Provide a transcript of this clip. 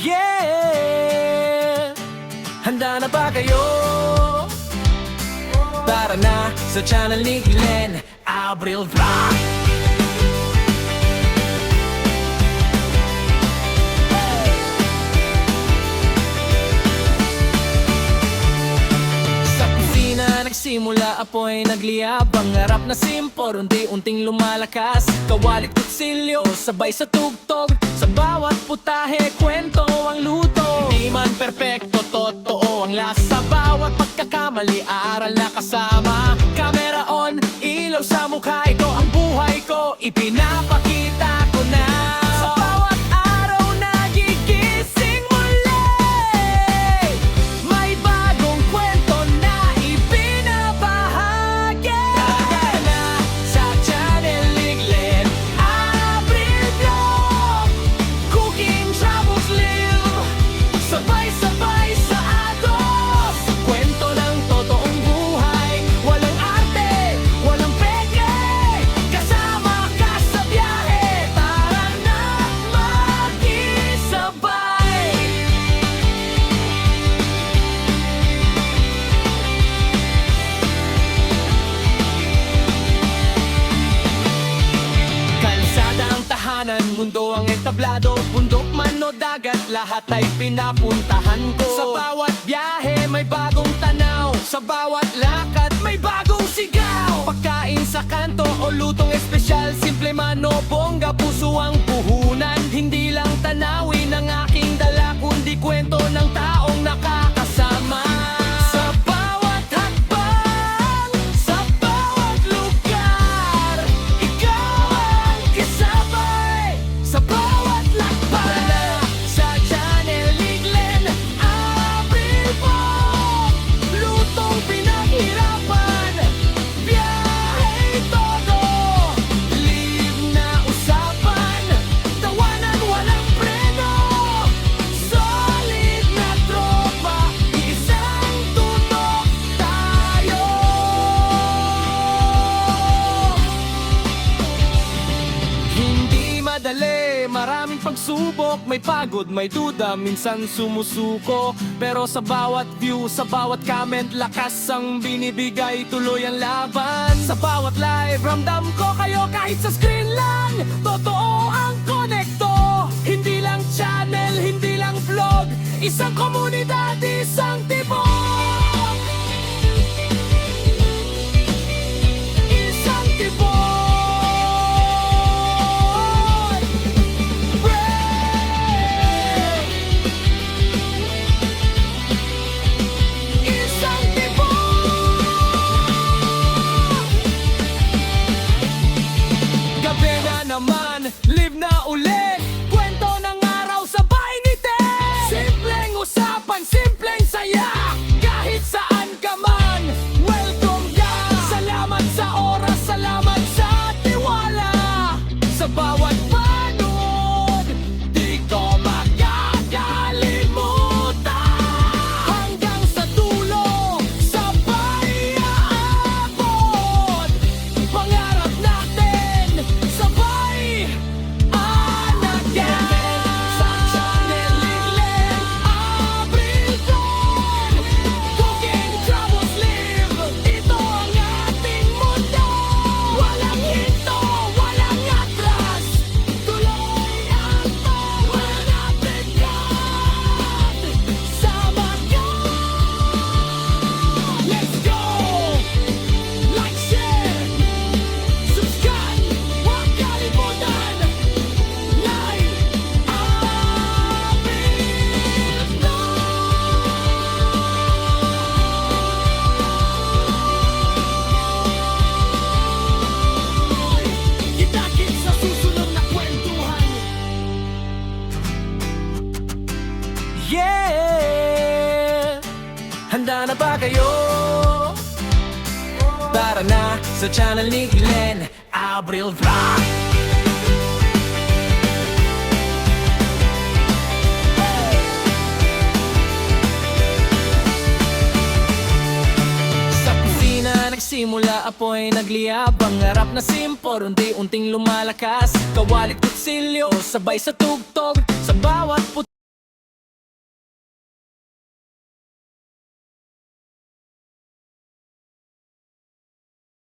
Yeah! Handa na ba kayo? Tara na sa channel ni Glenn Abril Vlog. Sa kusina nagsimula apoy nagliyab. Ang harap na simpor unti-unting lumalakas. Kawalit kutsilyo sabay sa tugtog. Sa bawat putahe kwento ang luto. Di man perpekto, totoo ang lasa. Bawat pagkakamali, aral na kasama. Camera on, ilaw sa mukha. Ito ang buhay ko, ipinapakita ko na. Sa bawat araw nagigising muli. May bagong kwento na ibinabahagi. Tara na sa channel ni Glenn Abril Vlog. Cooking, travels, live. Sabay-sabay sa agos. Kwento ng totoong buhay. Walang arte, walang peke. Kasama ka sa biyahe. Tara na makisabay. Kalsada ang tahanan, mundo ang entablado. Bundok man o dagat, lahat ay pinapuntahan ko. Sa bawat biyahe may bagong tanaw. Sa bawat lakad may bagong sigaw. Pagkain sa kanto o lutong espesyal. Simple man o bongga, puso ang puhunan. Hindi lang tanawin ang aking dala, kundi kwento ng taong nakakasama. Sa bawat hakbang, sa bawat lugar, ikaw ang kasabay. Sa bawat lakbay, sa channel ni Glenn Abril Vlog. Lutong pinaghirapan, biyahe todo. Live na usapan, tawanan walang preno. Solid na tropa, isang tutok tayo. Hindi madali, maraming pagsubok. May pagod, may duda, minsan sumusuko. Pero sa bawat view, sa bawat comment, lakas ang binibigay, tuloy ang laban. Sa bawat live, ramdam ko kayo kahit sa screen lang. Totoo ang konekto. Hindi lang channel, hindi lang vlog. Isang komunidad, isang tibok. Isang tibok. Isang tibok. Gabi na naman, live na ulit. Kwento ng araw sabay ngiti. Simpleng usapan, simpleng saya. Kahit saan ka man, welcome ka. Salamat sa oras, salamat sa tiwala. Sa bawat panood, di ko makakalimutan. Hanggang sa dulo, sabay aabot. Pangarap natin, sabay anagan. Sa channel ni Glenn Abril Vlog. Cooking, travels, live. Ito ang ating mundo. Walang hinto, walang atras. Tuloy ang pagmanapigan. Sama ka. Let's go. Like, share, subscribe. Huwag kalimutan. Like Abril Vlog. Kita-kits sa susunod na kwentuhan. Yeah! Handa na ba kayo? Tara na sa channel ni Glenn Abril Vlog. Sa kusina nagsimula apoy nagliyab. Ang harap na simpor unti-unting lumalakas. Kawalit kutsilyo sabay sa tugtog. Sa bawat